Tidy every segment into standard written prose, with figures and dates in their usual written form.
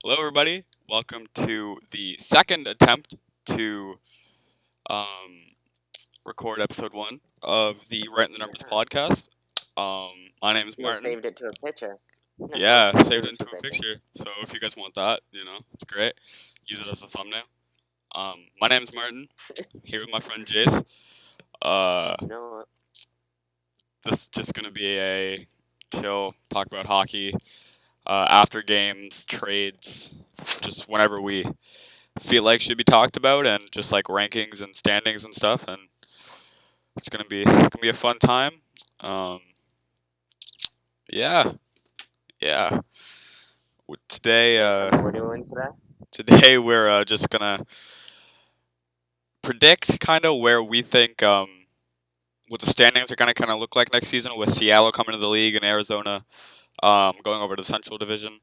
Hello, everybody. Welcome to the second attempt to um, record episode 1 of the Right in the Numbers Yeah. podcast. My name is You Martin. saved it to a picture. Yeah, Saved saved it it to into a a picture. picture. So if you guys want that, it's great. Use it as a thumbnail. My name is Martin. Here with my friend Jase. Uh, You know what? this is just gonna be a chill talk about hockey. After games, trades, just whenever we feel like should be talked about, and just like rankings and standings and stuff. And it's gonna be a fun time. Um, yeah, yeah. Today, Can you tell me what we're doing today? today we're just gonna predict kind of where we think what the standings are gonna kind of look like next season, with Seattle coming to the league and Arizona going over to the Central Division.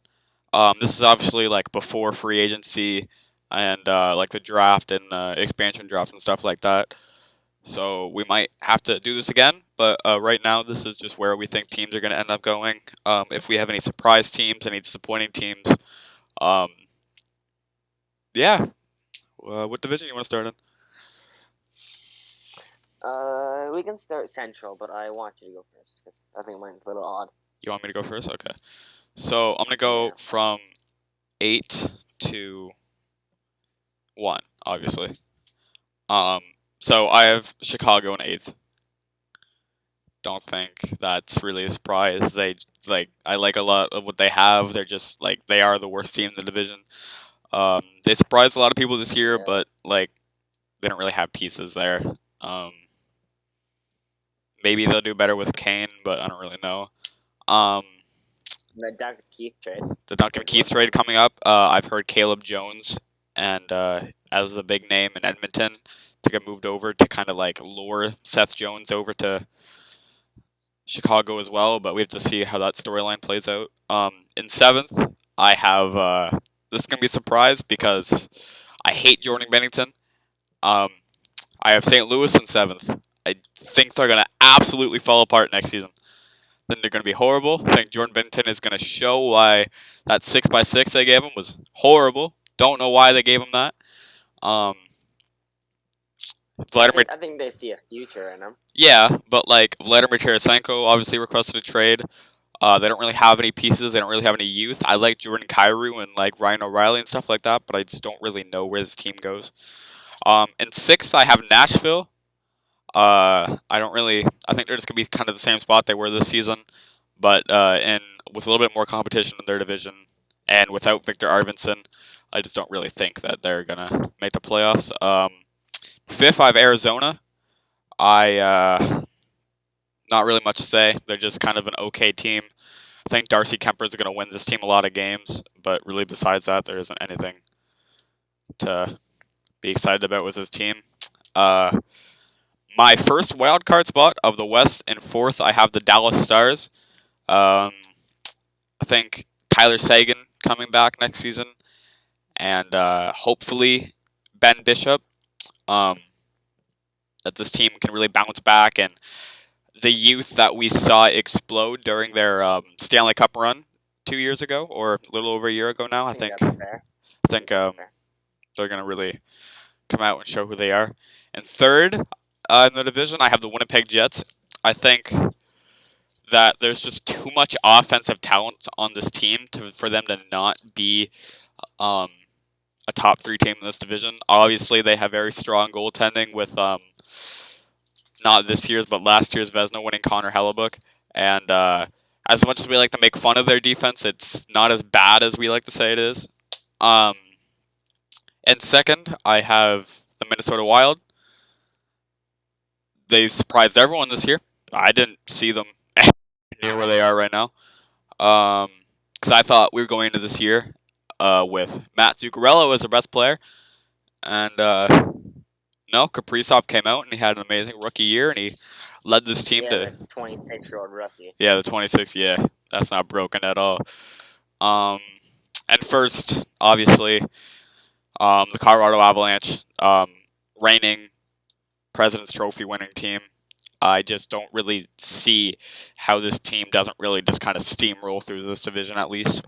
This is obviously like before free agency and like the draft and expansion draft and stuff like that. So we might have to do this again, but right now this is just where we think teams are going to end up going. If we have any surprise teams, any disappointing teams, um, yeah. What division you want to start in? We can start Central, but I want you to go first because I think mine's a little odd. You want me to go first? Okay. So I'm going to Yeah. go from 8 to 1, obviously. Um, so I have Chicago in 8th. Don't think that's really a surprise. I like a lot of what they have. They're just like they are the worst team in the division. They surprised a lot of people this year, Yeah. but like they don't really have pieces there. Um, Maybe they'll do better with Kane, but I don't really know. Um, The Doug Keith trade. the Duncan Keith trade coming up. I've heard Caleb Jones and as the big name in Edmonton to get moved over to kind of like lure Seth Jones over to Chicago as well, but we have to see how that storyline plays out. In 7th, I have this is gonna be a surprise because I hate Jordan Bennington. Um, I have St. Louis in 7th. I think they're gonna absolutely fall apart next season. Then they're gonna be horrible. I think Jordan Bennington is gonna show why that 6x6 they gave him was horrible. Don't know why they gave him that. Um, Vladimir I think they see a future in him. Yeah, but like Vladimir Tarasenko obviously requested a trade. They don't really have any pieces. They don't really have any youth. I like Jordan Kyrou and like Ryan O'Reilly and stuff like that, but I just don't really know where this team goes. In 6th, I have Nashville. I don't really. I think they're just gonna be kind of the same spot they were this season, but and with a little bit more competition in their division, and without Victor Arvidsson, I just don't really think that they're gonna make the playoffs. 5th, I have Arizona. I Not really much to say. They're just kind of an okay team. I think Darcy Kemper is going to win this team a lot of games, but really besides that, there isn't anything to be excited about with his team. Uh, my first wild card spot of the West in 4th, I have the Dallas Stars. I think Tyler Sagan coming back next season, and hopefully Ben Bishop. Um, that this team can really bounce back, and the youth that we saw explode during their Stanley Cup run 2 years ago, or a little over a year ago now. I think That's fair. they're gonna really come out and show who they are. And 3rd in the division, I have the Winnipeg Jets. I think that there's just too much offensive talent on this team for them to not be um, a top 3 team in this division. Obviously, they have very strong goaltending with not this year's but last year's Vezina winning Connor Hellebuck. And as much as we like to make fun of their defense, it's not as bad as we like to say it is. And 2nd, I have the Minnesota Wild. They surprised everyone this year. I didn't see them near where they are right now. Because I thought we were going into this year with Matt Zuccarello as their best player. And no, Kaprizov came out and he had an amazing rookie year, and he led this team to the 26-year-old rookie. Yeah, the 26. Yeah, that's not broken at all. And first, obviously, the Colorado Avalanche, reigning President's Trophy winning team. I just don't really see how this team doesn't really just kind of steamroll through this division at least.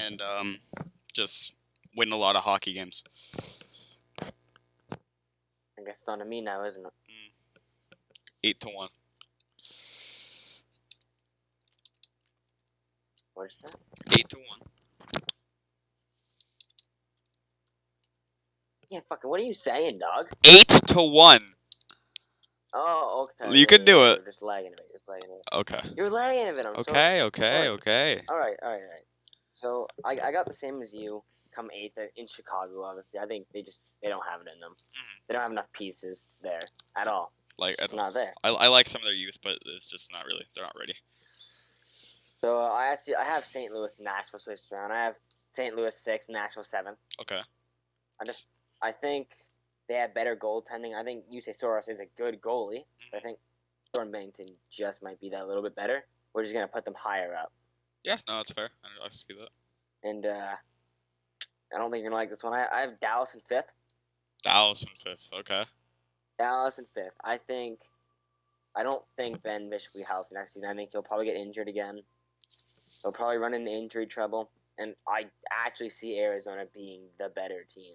And Just win a lot of hockey games. I guess it's on to me now, isn't it? 8-1. What's that? 8-1. Yeah, fucking. What are you saying, dog? 8-1. Oh, okay. You can do it. You're just lagging a bit. You're lagging a bit. Okay. You're lagging a bit. I'm Okay. sorry. Okay. Okay. All right. So I got the same as you. Come 8th in Chicago. Obviously, I think they don't have it in them. They don't have enough pieces there at all. Like It's not there. I like some of their youth, but it's just not really. They're not ready. So I have St. Louis, Nashville switched around. I have St. Louis 6, Nashville 7. Okay. I think they have better goaltending. I think Jase Soros is a good goalie, but I think Jordan Bennington just might be that little bit better. We're just gonna put them higher up. Yeah. No, that's fair. I see that. And I don't think you're gonna like this one. I have Dallas in 5th. Dallas in 5th. Okay. Dallas in 5th. I don't think Ben Bishop will be healthy next season. I think he'll probably get injured again. He'll probably run into injury trouble. And I actually see Arizona being the better team.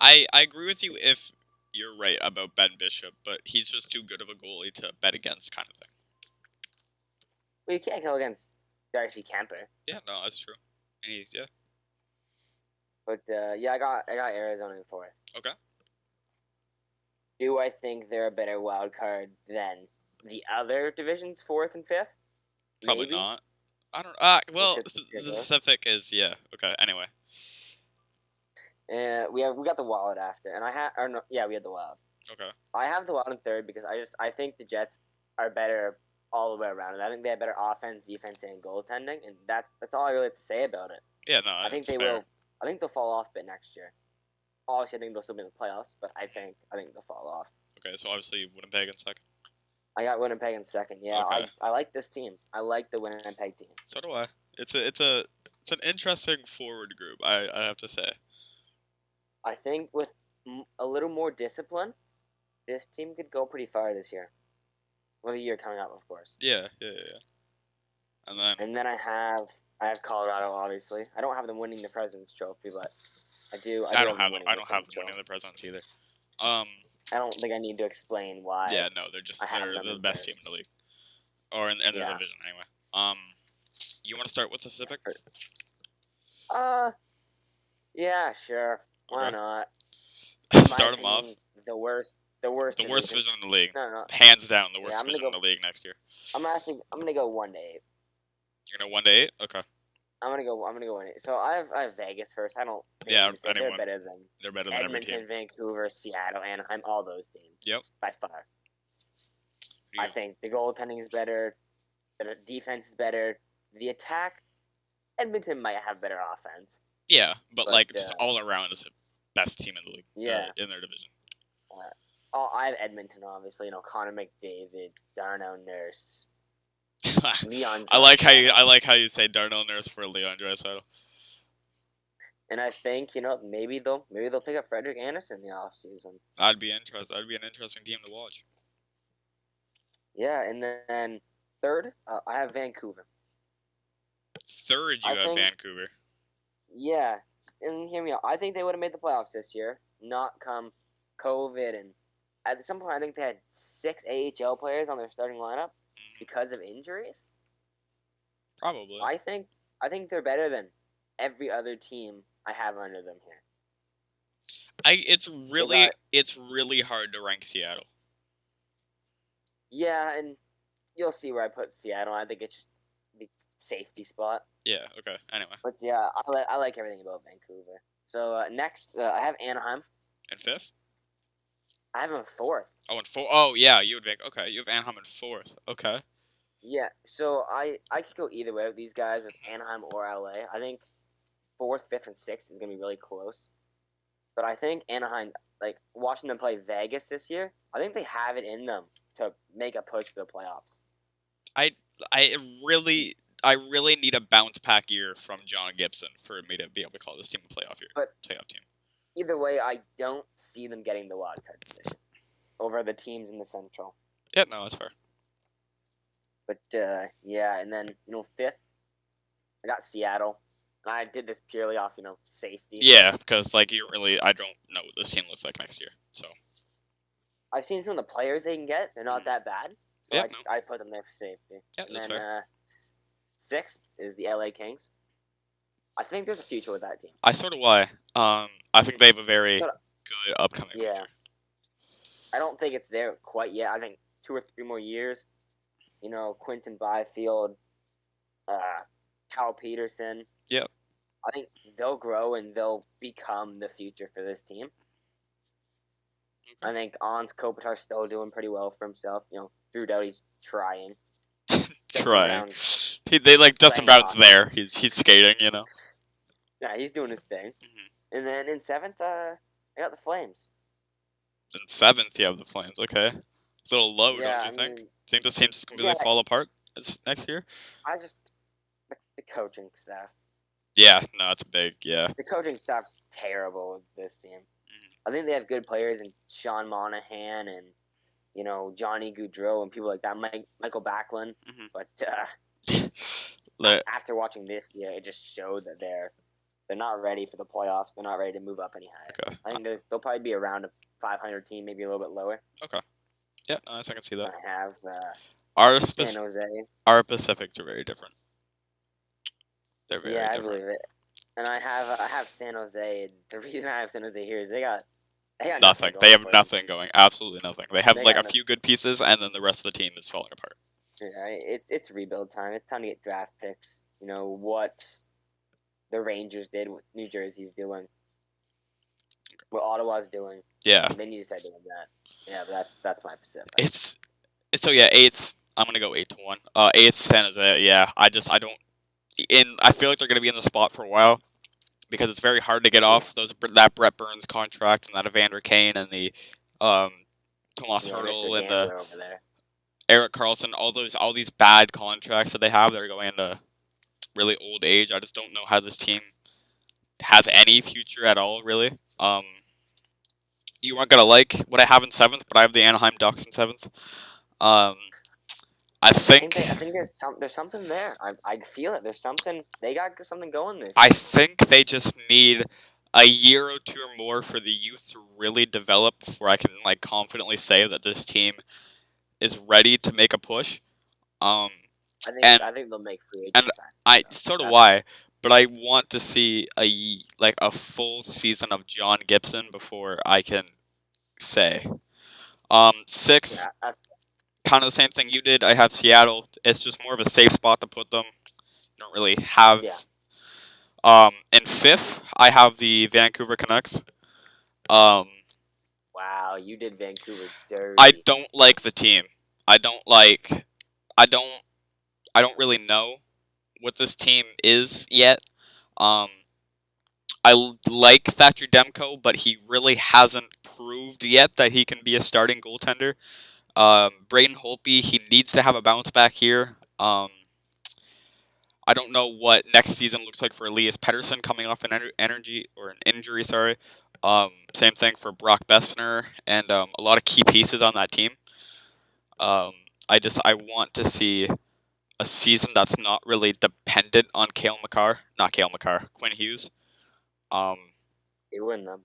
I agree with you if you're right about Ben Bishop, but he's just too good of a goalie to bet against, kind of thing. Well, you can't go against Darcy Kemper. Yeah, no, that's true. And yeah. But yeah, I got Arizona in 4th. Okay. Do I think they're a better wild card than the other divisions, 4th and 5th? Probably Maybe. not. I don't. Well, the specific is yeah. Okay. Anyway. We got the Wild after, and we had the Wild. Okay. I have the Wild in 3rd because I think the Jets are better all the way around, and I think they have better offense, defense, and goaltending, and that's all I really have to say about it. Yeah, no, I think they fair. will. I think they'll fall off a bit next year. Obviously, I think they'll still be in the playoffs, but I think they'll fall off. Okay, so obviously Winnipeg in 2nd. I got Winnipeg in 2nd. Yeah, Okay. I like this team. I like the Winnipeg team. So do I. It's an interesting forward group. I have to say. I think with a little more discipline, this team could go pretty far this year. Well, the year coming up, of course. Yeah. And then I have Colorado. Obviously, I don't have them winning the President's Trophy, but I do. I don't have them winning the Presidents either. I don't think I need to explain why. Yeah, no, they're the best team in the league, or in their division anyway. You want to start with the Pacific? Yeah, sure. Why not? Start them off. The worst division in the league. No. Hands down, the worst division in the league next year. I'm gonna go 1-8. You're gonna 1-8? Okay. I'm gonna go 1-8. So I have Vegas first. I don't. Yeah, they're better than every team. Edmonton, Vancouver, Seattle, Anaheim, all those teams. Yep. By far. I think the goaltending is better. The defense is better. The attack, Edmonton might have better offense. Yeah, but like just all around is the best team in the league. Yeah. In their division. I have Edmonton, obviously. Connor McDavid, Darnell Nurse, Leon. I like how you say Darnell Nurse for Leon Draisaitl. And I think maybe they'll pick up Frederik Andersen in the offseason. I'd be interested. That'd be an interesting team to watch. Yeah, and then 3rd, I have Vancouver. 3rd, you have Vancouver. Yeah, and hear me out. I think they would have made the playoffs this year, not come COVID, and at some point I think they had 6 AHL players on their starting lineup because of injuries. Probably. I think they're better than every other team I have under them here. It's really hard to rank Seattle. Yeah, and you'll see where I put Seattle. I think it's just the safety spot. Yeah. Okay. Anyway. But yeah, I like everything about Vancouver. So next, I have Anaheim. In 5th. I have them in 4th. Oh, in 4th. Oh, yeah. You have Anaheim in 4th. Okay. Yeah. So I could go either way with these guys, with Anaheim or LA. I think 4th, 5th, and 6th is gonna be really close. But I think Anaheim, like watching them play Vegas this year, I think they have it in them to make a push for the playoffs. I really need a bounce back year from John Gibson for me to be able to call this team a playoff team. Either way, I don't see them getting the wild card position over the teams in the Central. Yeah, no, that's fair. But yeah, and then 5th, I got Seattle. And I did this purely off, safety. Yeah, because like I don't know what this team looks like next year. So I've seen some of the players they can get; they're not that bad. So yeah, I no, I put them there for safety. yeah, And that's then fair. sixth is the LA Kings. I think there's a future with that team. I sort of why. I think they have a very But good upcoming yeah, future. I don't think it's there quite yet. I think 2 or 3 more years. Quentin Byfield, uh, Cal Peterson. Yep. I think they'll grow and they'll become the future for this team. Okay. I think Ans Kopitar's still doing pretty well for himself. Drew Doughty's trying. Justin Trying. Brown's They like Justin playing Brown's hockey. there. He's skating. Yeah, he's doing his thing. Hmm. And then in seventh, I got the Flames. In seventh, you have the Flames. Okay, it's a little low, don't Yeah, you I think? mean, Think this team's just completely yeah, fall apart next year? I just the coaching staff. Yeah, no, it's big. Yeah. The coaching staff's terrible with this team. I think they have good players in Sean Monahan and Johnny Gaudreau and people like that, Michael Backlund. Hmm. But Let- after watching this year, it just showed that they're not ready for the playoffs. They're not ready to move up any higher. okay. I think they'll probably be around a 500 team, maybe a little bit lower. Okay. Yeah, no, I can see that. I have Our San Jose. our Pacifics are very different. They're very Yeah, I different. believe it. And I have San Jose. The reason I have San Jose here is they got Nothing. going They have for them. nothing going. Absolutely nothing. They have They like got a few good pieces, and then the rest of the team is falling apart. Yeah, it's rebuild time. It's time to get draft picks. What the Rangers did, what New Jersey's doing, what Ottawa's doing. Yeah. They need to start doing that. Yeah, but that's my Pacific. It's so yeah. Eighth. I'm gonna go 8-1. Eighth San Jose. Yeah. I don't. I feel like they're gonna be in the spot for a while because it's very hard to get off that Brett Burns contract and that Evander Kane and the Tomas Yeah, Hertl Mr. and the Gambler over there. Eric Carlson. All these bad contracts that they have. They're going into really old age. I just don't know how this team has any future at all. Really. You aren't gonna like what I have in seventh, but I have the Anaheim Ducks in seventh. I think I think there's something there. I feel it. There's something. They got something going this. I think they just need a year or two or more for the youth to really develop before I can like confidently say that this team is ready to make a push. Um, and I think they'll make free and agent sign. I so do I, but I want to see a full season of John Gibson before I can say. Six, Yeah, kind of the same thing you did. I have Seattle. It's just more of a safe spot to put them. You don't really have. Yeah. In fifth, I have the Vancouver Canucks. Um, wow, you did Vancouver dirty. I don't like the team. I don't like. I don't. I don't really know what this team is yet. Um, like Thatcher Demko, but he really hasn't proved yet that he can be a starting goaltender. Braden Holtby, he needs to have a bounce back here. I don't know what next season looks like for Elias Pettersson coming off an injury. Sorry. Same thing for Brock Besner and a lot of key pieces on that team. I want to see a season that's not really dependent on Quinn Hughes. You win them.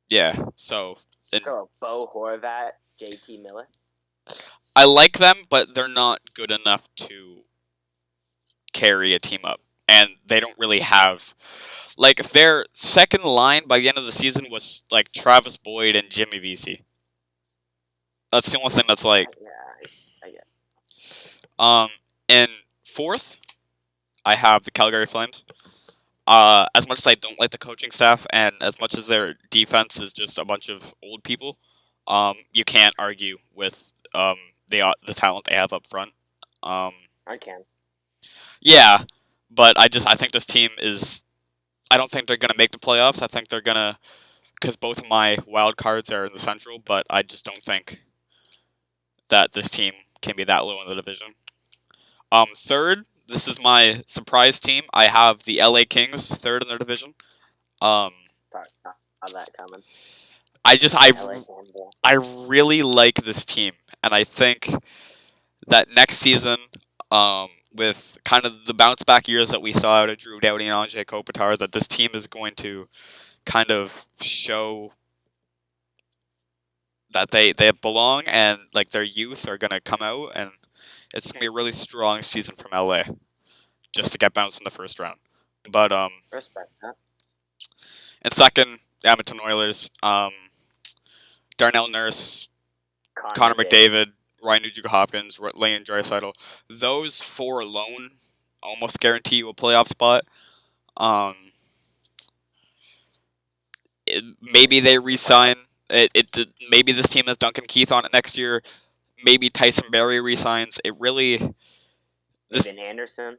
Yeah. So Go Bo Horvat, JT Miller. I like them, but they're not good enough to carry a team up, and they don't really have like their second line by the end of the season was like Travis Boyd and Jimmy Vesey. That's the only thing that's like. Yeah, I get. In fourth, I have the Calgary Flames. As much as I don't like the coaching staff, and as much as their defense is just a bunch of old people, you can't argue with the talent they have up front. I can. Yeah, but I think this team is. I don't think they're gonna make the playoffs. I think they're gonna, because both of my wild cards are in the Central, but I just don't think that this team can be that low in the division. Third, this is my surprise team. I have the LA Kings third in their division. Saw that coming. I really like this team, and I think that next season, with kind of the bounce back years that we saw out of Drew Doughty and Anze Kopitar, that this team is going to kind of show that they belong and like their youth are gonna come out, and it's gonna be a really strong season from LA just to get bounced in the first round. But Respect that. in second, Edmonton Oilers, Darnell Nurse, Connor Connor McDavid. McDavid, Ryan Nugent-Hopkins, Lane Draisaitl. Those four alone almost guarantee you a playoff spot. Um, maybe they re-sign. Maybe this team has Duncan Keith on it next year. Maybe Tyson Barrie resigns. It really this Aiden Anderson.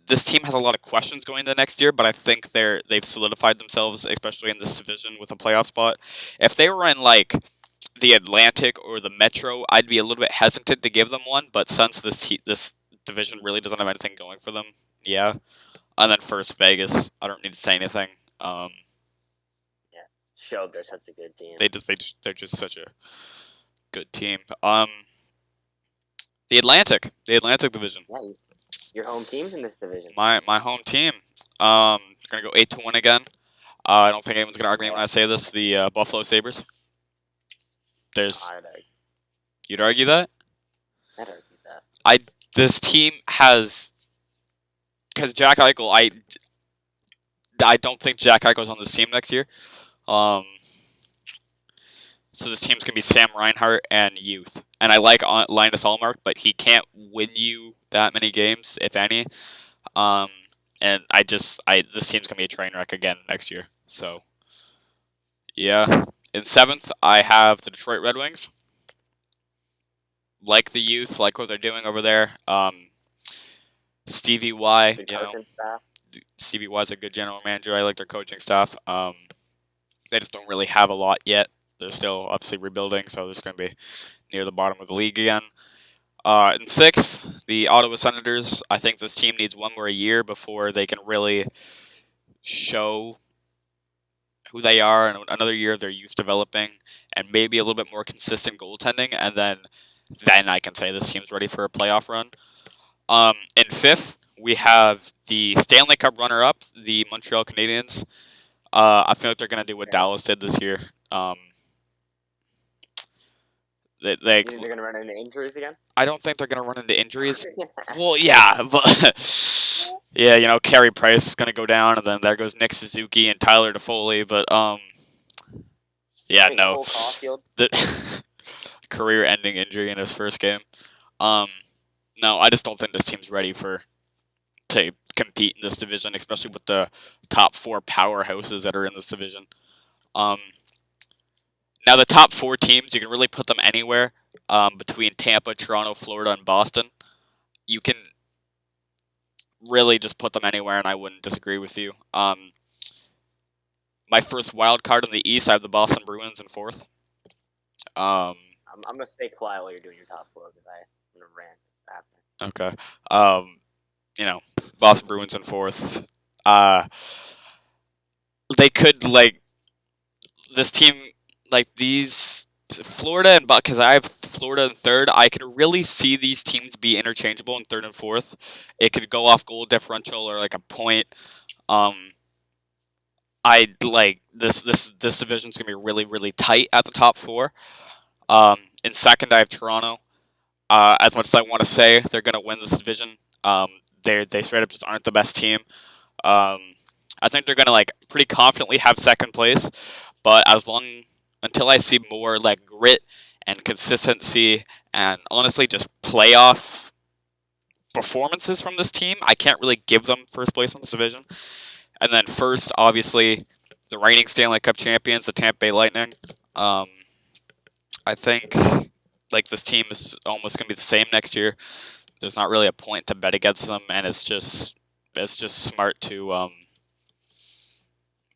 this team has a lot of questions going into next year, but I think they've solidified themselves, especially in this division, with a playoff spot. If they were in like the Atlantic or the Metro, I'd be a little bit hesitant to give them one. But since this division really doesn't have anything going for them, yeah. And then first Vegas, I don't need to say anything. Yeah, showed they're such a good team. They're just such a good team. The Atlantic division. Yeah, your home team's in this division. My home team. Gonna go 8-1 again. I don't think anyone's gonna argue me when I say this. The Buffalo Sabres. You'd argue that? I'd argue that. This team has, because Jack Eichel. I don't think Jack Eichel's on this team next year. So this team's gonna be Sam Reinhart and youth. And I like Linus Ullmark, but he can't win you that many games, if any. And this team's gonna be a train wreck again next year. So, yeah. In seventh, I have the Detroit Red Wings. Like the youth, like what they're doing over there. Stevie Y, Stevie Y's a good general manager. I like their coaching staff. They just don't really have a lot yet. They're still obviously rebuilding, so they're just going to be near the bottom of the league again. In sixth, the Ottawa Senators. I think this team needs one more year before they can really show who they are, and another year of their youth developing, and maybe a little bit more consistent goaltending, and then I can say this team's ready for a playoff run. In fifth, we have the Stanley Cup runner-up, the Montreal Canadiens. I feel like they're going to do what Dallas did this year. You think they're going to run into injuries again? I don't think they're going to run into injuries. Well, yeah, but yeah, Carey Price is going to go down, and then there goes Nick Suzuki and Tyler Toffoli. But yeah, no, the career-ending injury in his first game. No, I just don't think this team's ready to compete in this division, especially with the top four powerhouses that are in this division. Now, the top four teams, you can really put them anywhere between Tampa, Toronto, Florida, and Boston. You can really just put them anywhere, and I wouldn't disagree with you. My first wild card in the East, I have the Boston Bruins in fourth. I'm going to stay quiet while you're doing your top four because I'm going to rant after. Okay. Boston Bruins in fourth. They could, this team, Florida and because I have Florida in third, I could really see these teams be interchangeable in third and fourth. It could go off goal differential or like a point. I like this division's gonna be really, really tight at the top four. In second, I have Toronto. As much as I want to say they're gonna win this division, they straight up just aren't the best team. I think they're gonna pretty confidently have second place, but until I see more grit and consistency and honestly just playoff performances from this team, I can't really give them first place in this division. And then first, obviously, the reigning Stanley Cup champions, the Tampa Bay Lightning. I think this team is almost gonna be the same next year. There's not really a point to bet against them, and it's just smart to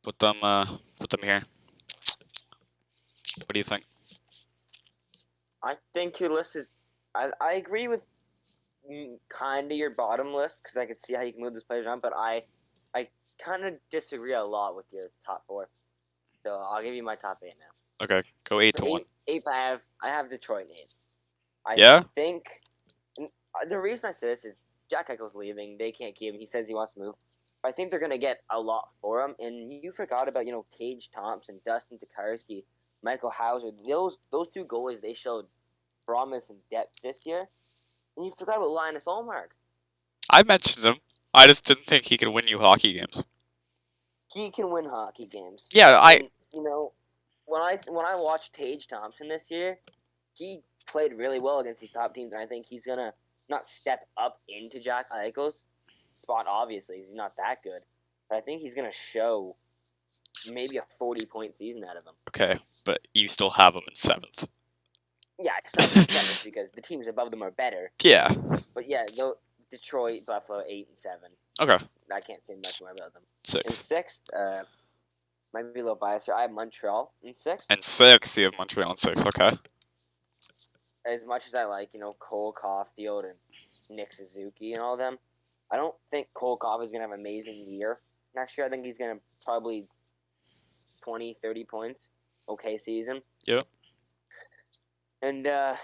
put them here. What do you think? I think your list is. I agree with kind of your bottom list because I could see how you can move this players around, but I kind of disagree a lot with your top four. So I'll give you my top eight now. Okay, go 8-1. Eighth, I have Detroit in eighth. I think the reason I say this is Jack Eichel's leaving. They can't keep him. He says he wants to move. I think they're gonna get a lot for him. And you forgot about Tage Thompson, Dustin Tokarski, Michael Hauser. Those two goalies, they showed promise and depth this year. And you forgot about Linus Ullmark. I mentioned him. I just didn't think he could win you hockey games. He can win hockey games. Yeah, And when I watched Tage Thompson this year, he played really well against these top teams, and I think he's gonna not step up into Jack Eichel's spot. Obviously, he's not that good, but I think he's gonna show maybe a 40-point season out of him. Okay, but you still have him in 7th. Yeah, it's not seventh because the teams above them are better. Yeah. But yeah, though Detroit, Buffalo, 8 and 7. Okay. I can't say much more about them. 6th. In 6th, might be a little biased here. I have Montreal in 6th. And 6th, you have Montreal in 6th. Okay. As much as I like, Cole Caulfield and Nick Suzuki and all of them, I don't think Cole Caulfield is going to have an amazing year next year. I think he's going to probably 20, 30 points. Okay season. Yep. And, I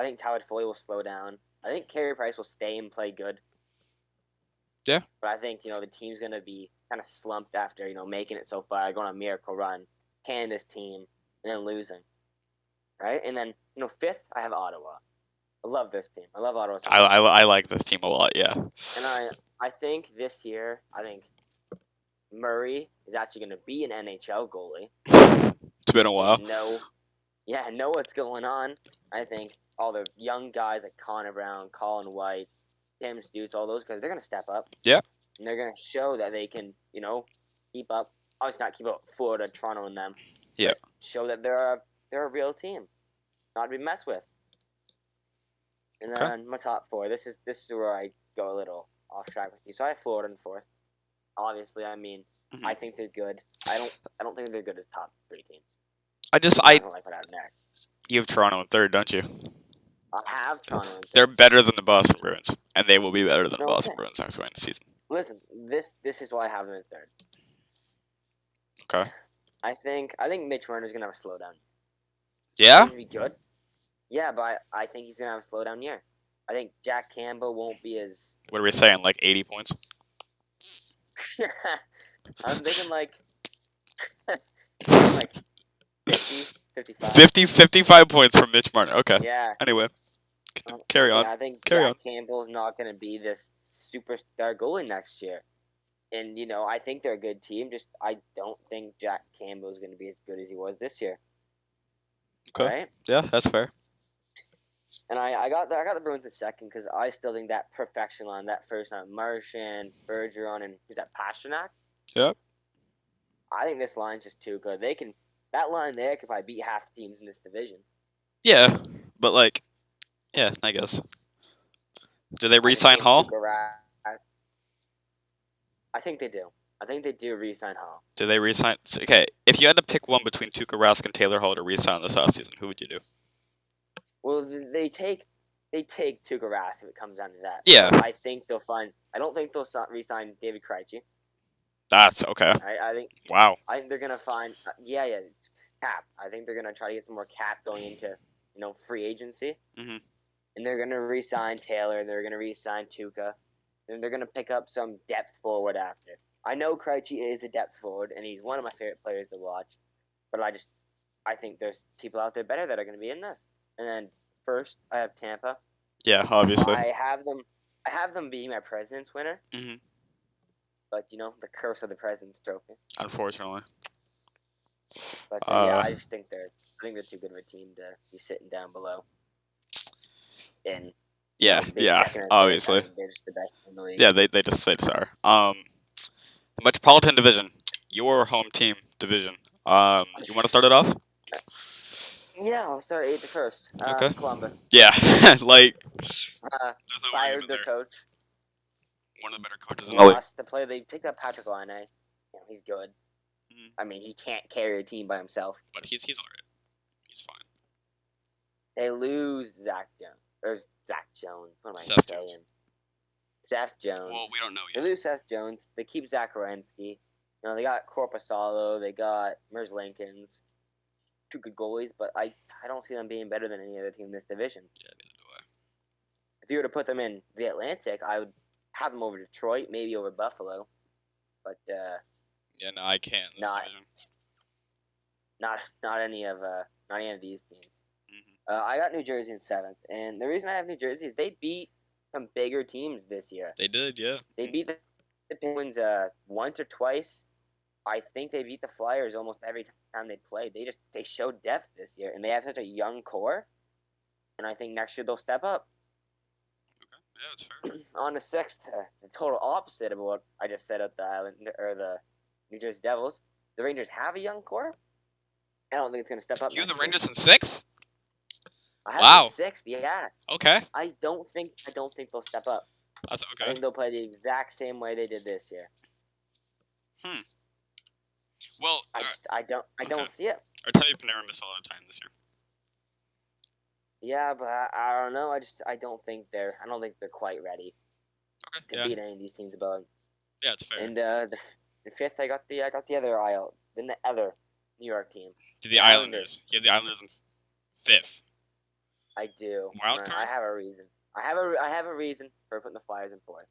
think Tyler Foley will slow down. I think Carey Price will stay and play good. Yeah. But I think, the team's going to be kind of slumped after, making it so far, going on a miracle run, carrying this team, and then losing. Right? And then, 5th, I have Ottawa. I love this team. I love Ottawa. I like this team a lot, yeah. And I think this year, Murray is actually going to be an NHL goalie. It's been a while. Know what's going on. I think all the young guys like Connor Brown, Colin White, Tim Stutz, all those guys, they're going to step up. Yeah. And they're going to show that they can, keep up. Obviously not keep up Florida, Toronto, and them. Yeah. Show that they're a real team, not to be messed with. And then my top 4. This is where I go a little off track with you. So I have Florida in 4th. Obviously, I think they're good. I don't think they're good as top 3 teams. I don't like what happened there. You have Toronto in 3rd, don't you? I have Toronto in 3rd. They're better than the Boston Bruins, and they will be better than the Boston Bruins next season. Listen, this is why I have them in 3rd. Okay. I think Mitch Marner's gonna have a slowdown. Yeah. He's gonna be good. Yeah, but I think he's gonna have a slowdown year. I think Jack Campbell won't be as. What are we saying? Like 80 points? I'm thinking like 50, 55. 55 points from Mitch Marner. Okay. Yeah. Anyway, carry on. I think Carry Jack Campbell's not going to be this superstar goalie next year. And, I think they're a good team. Just I don't think Jack Campbell is going to be as good as he was this year. Okay. Right? Yeah, that's fair. And I got the Bruins in 2nd because I still think that perfection line, that first line, Marchand, Bergeron, and who's that, Pasternak? Yep. I think this line's just too good. That line there could probably beat half the teams in this division. Yeah, but yeah, I guess. Do they re-sign Hall? I think they do. I think they do re-sign Hall. Do they re-sign? Okay, if you had to pick one between Tuukka Rask and Taylor Hall to re-sign this offseason, who would you do? Well, they take Tuukka Rask if it comes down to that. Yeah. So I don't think they'll re-sign David Krejci. That's okay. I think. Wow. I think they're gonna find. Cap. I think they're gonna try to get some more cap going into free agency. Mhm. And they're gonna re-sign Taylor. And they're gonna re-sign Tuukka. And they're gonna pick up some depth forward after. I know Krejci is a depth forward, and he's one of my favorite players to watch. But I think there's people out there better that are gonna be in this. And then first, I have Tampa. Yeah, obviously. I have them being my President's winner. Mhm. But the curse of the President's Trophy. Unfortunately. But I just think they're too good of a team to be sitting down below. And yeah, obviously. They're just the best in the league. Yeah, they just are. The Metropolitan Division, your home team division. You want to start it off? Yeah, I'll start 8th first. Okay. Columbus. Yeah, there's no fired argument their there. coach. One of the better coaches in the league. Lost the play. They picked up Patrick Laine. He's good. Mhm. I mean, he can't carry a team by himself. But he's alright. He's fine. They lose Zach Jones. What am I Seth saying? Jones. Seth Jones. Well, we don't know They yet. lose Seth Jones. They keep Zach Werenski. They got Corpusalo. They got Merz Linkins. 2 good goalies, but I don't see them being better than any other team in this division. Yeah, neither do I. if you were to put them in the Atlantic, I would have them over Detroit, maybe over Buffalo, but Yeah, no, I can't in this not division. not any of these teams. Hmm. I got New Jersey in 7th, and the reason I have New Jersey is they beat some bigger teams this year. They did, yeah. They beat the Penguins once or twice. I think they beat the Flyers almost every time they played. They showed depth this year, and they have such a young core. And I think next year they'll step up. Okay, yeah, it's fair. On the 6th, the total opposite of what I just said at the Island or the New Jersey Devils. The Rangers have a young core. I don't think it's going to step up You have the next year. Rangers in 6th? I have them Wow. in 6th. Yeah. Okay. I don't think they'll step up. That's I okay. think they'll play the exact same way they did this year. Hmm. Well, I don't see it. Artemi Panarin missed a lot of time this year. Yeah, but I don't know. I don't think they're quite ready Okay. to Yeah. beat any of these teams above. Yeah, it's fair. And the 5th, I got the other the other New York team. To the Islanders. You have the Islanders in 5th. I do. Wild card? I have a reason. I have a reason for putting the Flyers in 4th.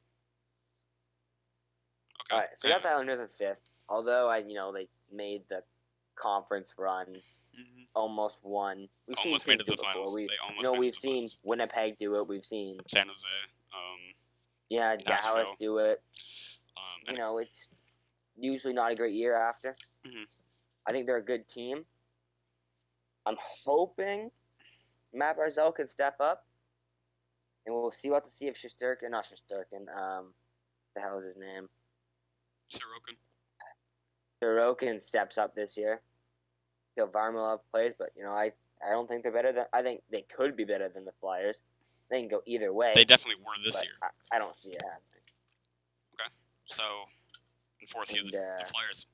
Okay. All right, so we got the Islanders in 5th. Although they made the conference run, almost won. We've almost seen made it to the finals. We've made it to the seen finals. Winnipeg do it. We've seen San Jose. Dallas do it. And It's usually not a great year after. Mhm. I think they're a good team. I'm hoping Matt Barzal can step up, and we'll see if Shesterkin, the hell is his name? Sorokin steps up this year. Varlamov plays, but I don't think they're better than. I think they could be better than the Flyers. They can go either way. They definitely were this year. I don't see it happening. Okay, so in 4th, you have the Flyers.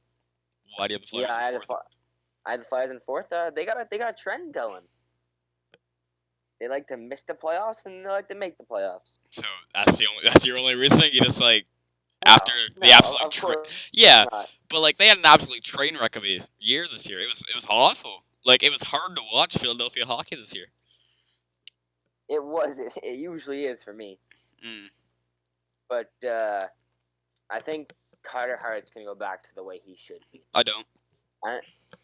Why do you have the Flyers in 4th? I had the Flyers in 4th. They got a trend going. They like to miss the playoffs and they like to make the playoffs. So that's your only reasoning. You just after the absolute yeah, but they had an absolute train wreck of a year this year. It was awful. It was hard to watch Philadelphia hockey this year. It was. It usually is for me. But I think Carter Hart's gonna go back to the way he should be. I don't.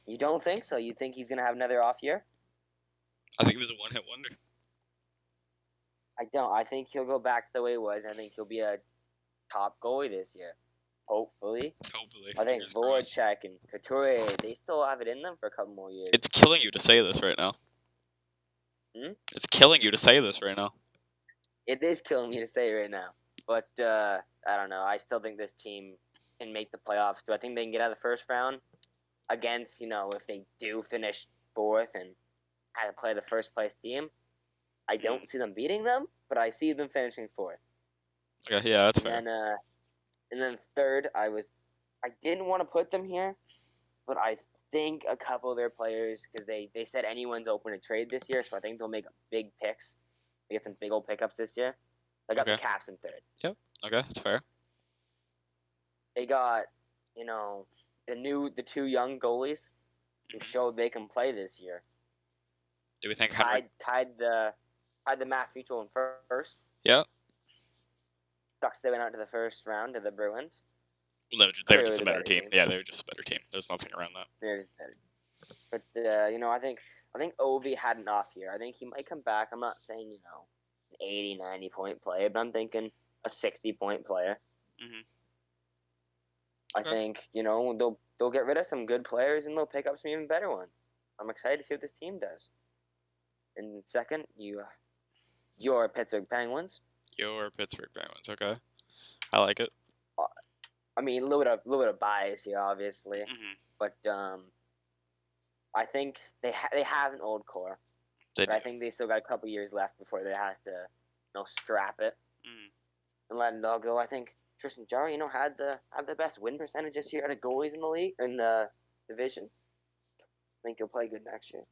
You don't think so? You think he's gonna have another off year? I think he was a one-hit wonder. I don't. I think he'll go back to the way he was. I think he'll be a top goalie this year. Hopefully. I think Voracek and Couture, they still have it in them for a couple more years. It's killing you to say this right now. It's killing you to say this right now. It is killing me to say it right now. But I don't know. I still think this team can make the playoffs. Do I think they can get out of the first round against, if they do finish 4th and have to play the first place team? I don't see them beating them, but I see them finishing 4th. Okay, yeah, that's fair. And then 3rd, I didn't want to put them here, but I think a couple of their players, because they said anyone's open to trade this year, so I think they'll make big picks. They get some big old pickups this year. They got the Caps in 3rd. Yep. Okay, that's fair. They got, the 2 young goalies who showed they can play this year. Do we think tied the Mass Mutual in 1st? Yeah. Ducks, they went out to the first round to the Bruins. They were just a better team. Yeah, they were just a better team. There's nothing around that. They're just better. But I think Ovi had an off year. I think he might come back. I'm not saying an 80, 90 point player, but I'm thinking a 60-point player. I think they'll get rid of some good players and they'll pick up some even better ones. I'm excited to see what this team does. And 2nd, your Pittsburgh Penguins. Your Pittsburgh Penguins, okay. I like it. I mean, a little bit of bias here, obviously, but I think they have an old core. But I think they still got a couple years left before they have to, strap it and let it all go. I think Tristan Jarry, had the best win percentage this year out of goalies in the league or in the division. I think he'll play good next year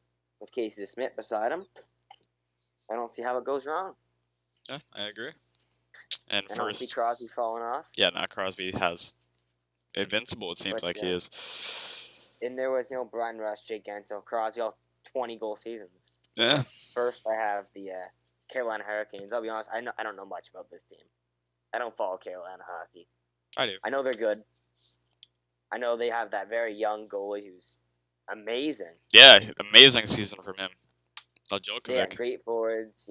with Casey Smith beside him. I don't see how it goes wrong. Yeah, I agree. And I don't see Crosby falling off. Yeah, no, Crosby has invincible. It seems like he is. And there was Brian Rush, Jake Gensel, Crosby, all 20-goal seasons. Yeah. First, I have the Carolina Hurricanes. I'll be honest. I don't know much about this team. I don't follow Carolina hockey. I do. I know they're good. I know they have that very young goalie who's amazing. Yeah, amazing season from him. They have Djokovic. great forwards.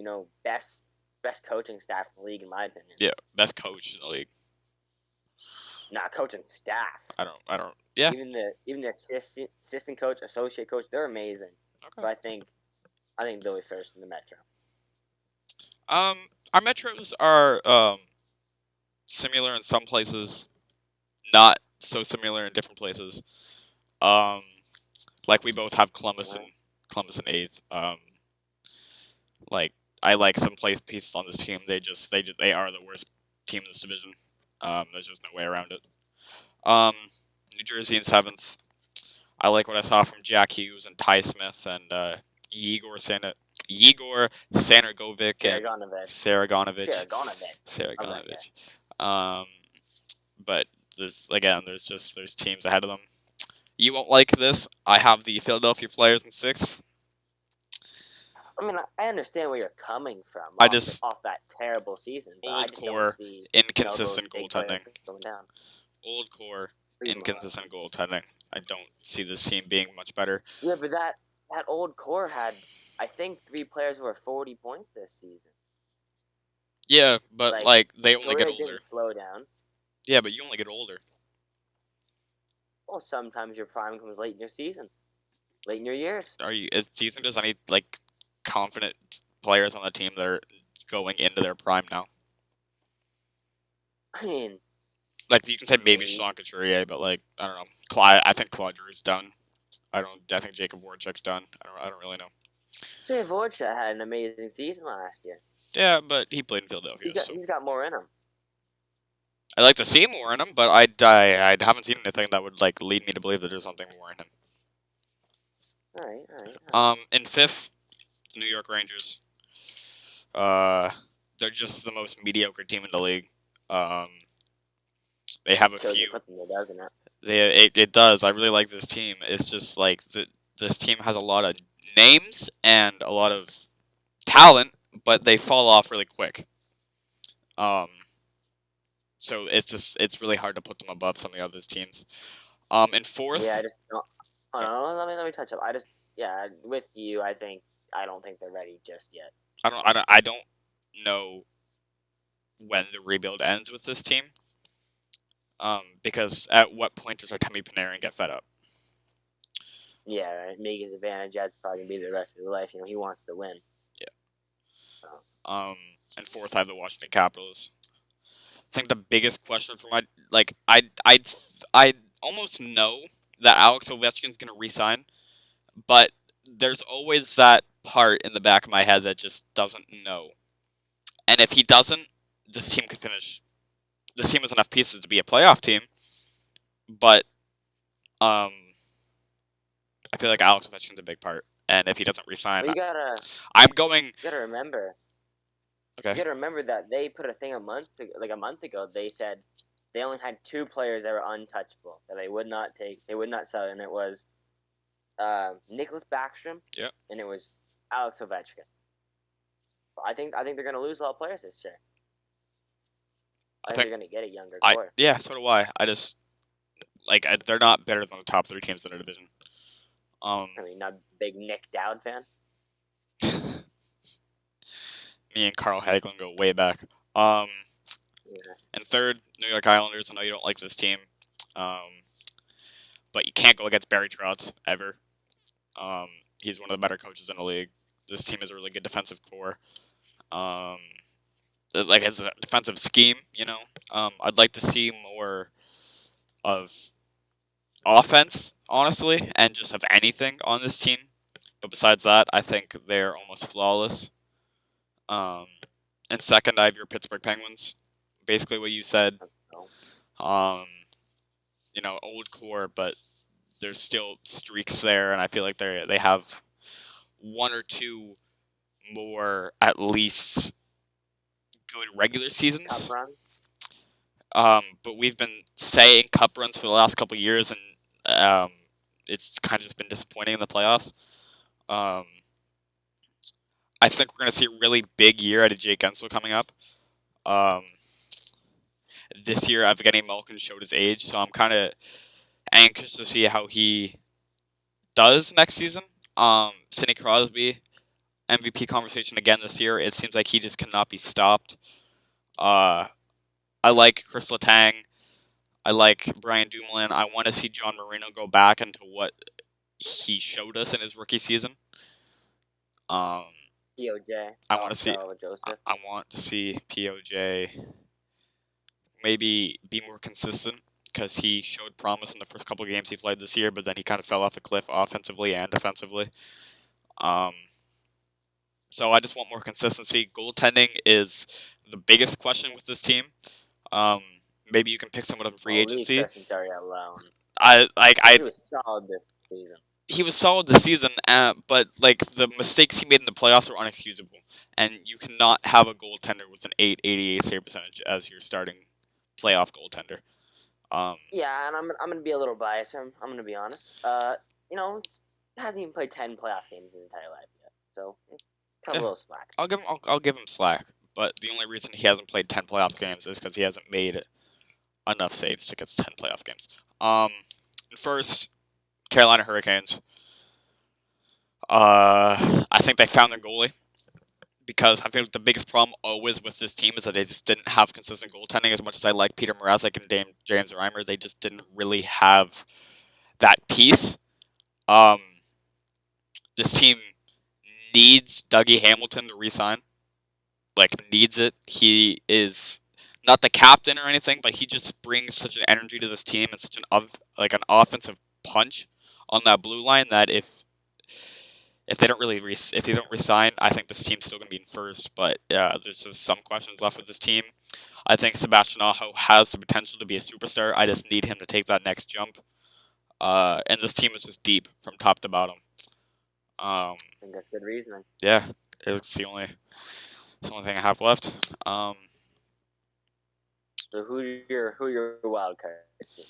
Best coaching staff in the league, in my opinion. Yeah, best coach in the league. Not coaching staff. I don't. Yeah. Even the assistant coach, associate coach, they're amazing. Okay. But I think Billy first in the Metro. Our metros are similar in some places, not so similar in different places. Um, like we both have Columbus and eighth. Like I like some pieces on this team. They are the worst team in this division. There's just no way around it. New Jersey in seventh. I like what I saw from Jack Hughes and Ty Smith and Yegor Sanargovic and Saragonovich. But there's teams ahead of them. You won't like this. I have the Philadelphia Flyers in sixth. I mean, I understand where you're coming from. Off that terrible season. But Old I just core, don't see, inconsistent those big goaltending. players going down. Old core, inconsistent goaltending. I don't see this team being much better. Yeah, but that old core had, I think, 3 players over 40 points this season. Yeah, but they only get older. Didn't slow down. Yeah, but you only get older. Well, sometimes your prime comes late in your season, late in your years. Do you think there's any confident players on the team that are going into their prime now? I mean, you can say maybe Sean Couturier, but I don't know. I think Claude Giroux's done. I think Jacob Voracek's done. I don't really know. Jacob Voracek had an amazing season last year. Yeah, but he played in Philadelphia. He's got more in him. I'd like to see more in him, but I haven't seen anything that would lead me to believe that there's something more in him. All right. In fifth, the New York Rangers. They're just the most mediocre team in the league. They have a few. Doesn't it? It does. I really like this team. It's just this team has a lot of names and a lot of talent, but they fall off really quick. So it's really hard to put them above some of the other teams. In fourth. Yeah, I just don't. Let me touch up. With you, I don't think they're ready just yet. I don't know when the rebuild ends with this team. Because at what point does Artemi Panarin get fed up? Yeah, right. Megan's advantage. That's probably gonna be the rest of his life. He wants to win. Yeah. And fourth, I have the Washington Capitals. I think the biggest question for I almost know that Alex Ovechkin's gonna resign, but there's always that part in the back of my head that just doesn't know. And if he doesn't, this team could finish. This team has enough pieces to be a playoff team, but I feel like Alex Ovechkin's a big part, and if he doesn't resign, You I'm going. You gotta remember. Okay. You gotta remember that they put a thing a month ago. They said they only had 2 players that were untouchable that they would not take. They would not sell, and it was Nicholas Backstrom. Yeah. And it was Alex Ovechkin. I think they're gonna lose a lot of players this year. I think they're gonna get a younger core. Yeah, so do I. I just they're not better than the top 3 teams in their division. Not a big Nick Dowd fan. Me and Carl Hagelin go way back. Yeah. And third, New York Islanders. I know you don't like this team, but you can't go against Barry Trotz ever. He's one of the better coaches in the league. This team has a really good defensive core. As a defensive scheme, I'd like to see more of offense, honestly, and just of anything on this team. But besides that, I think they're almost flawless. And second, I have your Pittsburgh Penguins. Basically what you said. Old core, but there's still streaks there, and I feel like they have 1 or 2 more at least good regular seasons. Cup runs. But we've been saying cup runs for the last couple of years, and it's kind of just been disappointing in the playoffs. I think we're gonna see a really big year out of Jake Gensel coming up. Um, this year, Evgeny Malkin showed his age, so I'm kind of anxious to see how he does next season. Sidney Crosby, MVP conversation again this year. It seems like he just cannot be stopped. Uh, I like Chris Letang. I like Brian Dumoulin. I want to see John Marino go back into what he showed us in his rookie season. Um, POJ. I want Oh, to see. so Joseph. I want to see POJ maybe be more consistent because he showed promise in the first couple of games he played this year, but then he kind of fell off a cliff offensively and defensively. Um, so I just want more consistency. Goaltending is the biggest question with this team. Um, maybe you can pick someone up in free Well, leave agency. Tristan Terry alone. I He was solid this season. he was solid this season, but like the mistakes he made in the playoffs are unexcusable, and you cannot have a goaltender with an 888 save percentage as your starting playoff goaltender. Um, Yeah, and I'm gonna be a little biased. I'm gonna be honest. You know, hasn't even played 10 playoff games in his entire life yet, so cut a yeah, little slack. I'll give him slack, but the only reason he hasn't played 10 playoff games is because he hasn't made enough saves to get to 10 playoff games. First, Carolina Hurricanes. I think they found their goalie because I feel like the biggest problem always with this team is that they just didn't have consistent goaltending. As much as I like Peter Mrazek and James Reimer, they just didn't really have that piece. Um, this team needs Dougie Hamilton to resign. Like needs it. He is not the captain or anything, but he just brings such an energy to this team and such an offensive punch on that blue line that if they don't really if they don't resign, I think this team's still gonna be in first. But yeah, there's just some questions left with this team. I think Sebastian Aho has the potential to be a superstar. I just need him to take that next jump. And this team is just deep from top to bottom. I think that's good reasoning. Yeah, it's the only thing I have left. So who your wild card teams?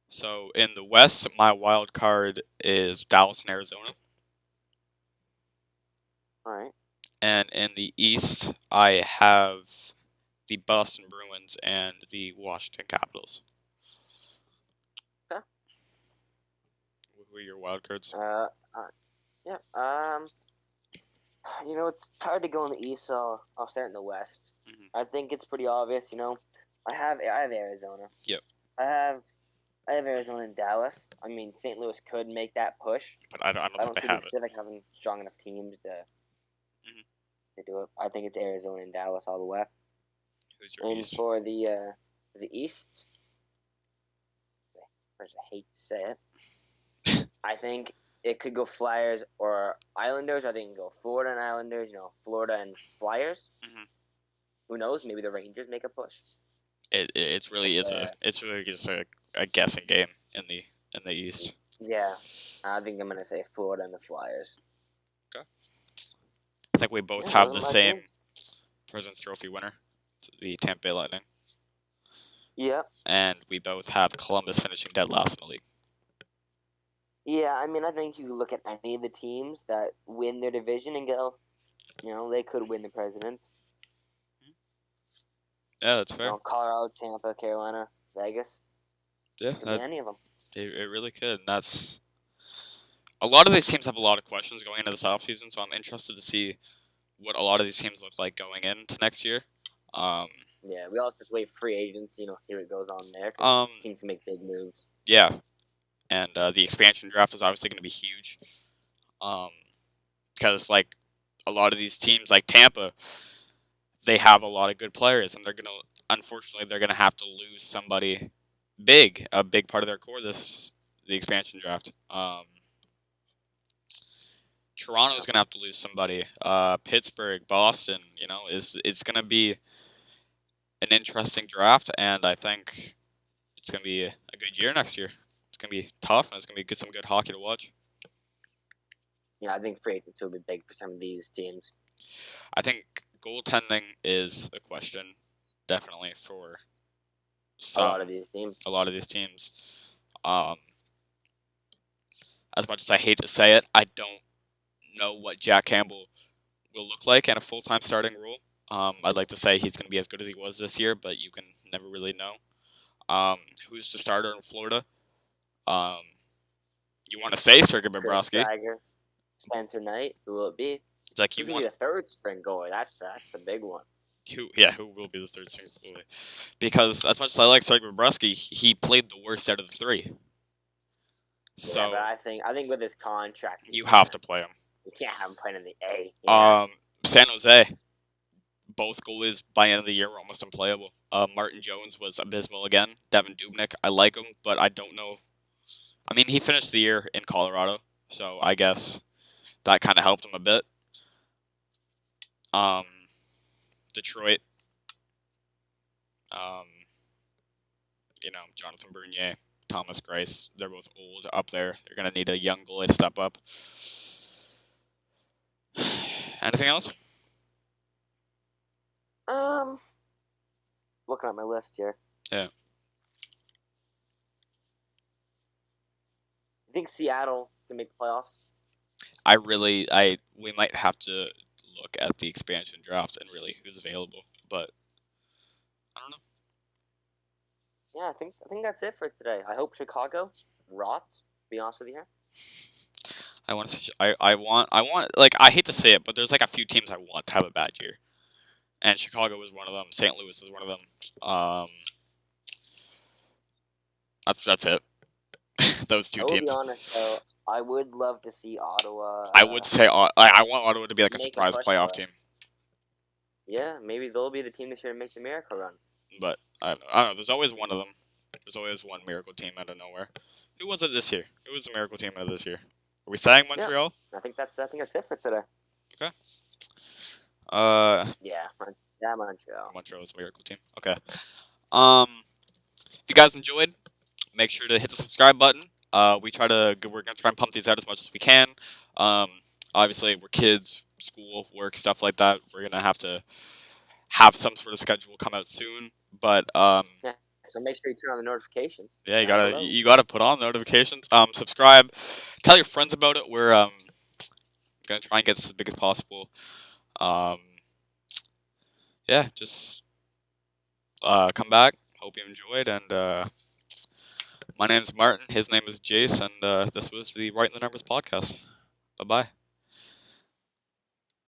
So in the West, my wild card is Dallas and Arizona, All right. and in the East, I have the Boston Bruins and the Washington Capitals. Okay. Who are your wild cards? Yeah. You know, it's hard to go in the East, so I'll start in the West. Mm-hmm. I think it's pretty obvious. You know, I have Arizona. Yep. I have Arizona and Dallas. I mean, St. Louis could make that push. But I don't I think don't they see the have it. Pacific having strong enough teams Mm-hmm. to do it. I think it's Arizona and Dallas all the way. Who's your And East? for the East, first I hate to say it, I think it could go Flyers or Islanders. I think it can go Florida and Islanders. You know, Florida and Flyers. Mm-hmm. Who knows? Maybe the Rangers make a push. It's really just a guessing game in the East. Yeah, I think I'm gonna say Florida and the Flyers. Okay. I think we both Yeah, have those the are my same teams. President's Trophy winner, the Tampa Bay Lightning, Yeah, and we both have Columbus finishing dead last in the league. yeah. I mean, I think you look at any of the teams that win their division and go, you know, they could win the Presidents. Yeah, that's You fair. know, Colorado, Tampa, Carolina, Vegas. Yeah, Could be any of them. it really could. And that's a lot of these teams have a lot of questions going into this offseason, so I'm interested to see what a lot of these teams look like going into next year. Yeah, we also have to wait for free agents, you know, see what goes on there. Teams can make big moves. Yeah, and the expansion draft is obviously going to be huge. Because like a lot of these teams, like Tampa, they have a lot of good players, and unfortunately they're gonna have to lose somebody big, a big part of their core the expansion draft. Toronto's gonna have to lose somebody. Pittsburgh, Boston, it's gonna be an interesting draft, and I think it's gonna be a good year next year. It's gonna be tough, and it's gonna be some good hockey to watch. Yeah, I think free agency will be big for some of these teams. I think goaltending is a question, definitely for A lot of these teams. A lot of these teams. As much as I hate to say it, I don't know what Jack Campbell will look like in a full-time starting role. I'd like to say he's going to be as good as he was this year, but you can never really know. Who's the starter in Florida? Um, you want to say Sergei Chris Bobrovsky? Geiger, Spencer Knight. Who will it be? It's like you Who's gonna be want the third string goalie? That's the big one. who? Yeah, who will be the third string goalie? Because as much as I like Sergei Bobrovsky, he played the worst out of the three. Yeah, but So I think with his contract, you have to play him. you can't have him playing in the A. Yeah. San Jose, both goalies by the end of the year were almost unplayable. Martin Jones was abysmal again. Devin Dubnyk, I like him, but I don't know. I mean, he finished the year in Colorado, so I guess that kind of helped him a bit. Um, Detroit, um, Jonathan Bernier, Thomas Greiss, they're both old up there. They're gonna need a young goalie to step up. Anything else? Looking at my list here. Yeah. You think Seattle can make the playoffs? We might have to look at the expansion draft and really who's available, but I don't know. Yeah, I think that's it for today. I hope Chicago rots. To be honest with you here. I want to. I want. Like, I hate to say it, but there's like a few teams I want to have a bad year, and Chicago was one of them. St. Louis is one of them. That's it. Those two I will be teams. honest though. I would love to see Ottawa I would say I want Ottawa to be like a make a surprise push playoff for it. team, Yeah, maybe they'll be the team this year to make the miracle run. but I don't know. There's always one of them. There's always one miracle team out of nowhere. Who was it this year? Who was the miracle team out of this year? Are we saying Montreal? I think that's it for today. Okay. Yeah, Montreal. Montreal is a miracle team. Okay. If you guys enjoyed, make sure to hit the subscribe button. We're gonna try and pump these out as much as we can. Um, Obviously we're kids, school, work, stuff like that. We're gonna have to have some sort of schedule come out soon. But Yeah. So make sure you turn on the notification. yeah, Hello. you gotta put on notifications. Subscribe, tell your friends about it. We're gonna try and get this as big as possible. Yeah, just come back. Hope you enjoyed, and my name is Martin. His name is Jase, and this was the Right in the Numbers podcast. Bye bye.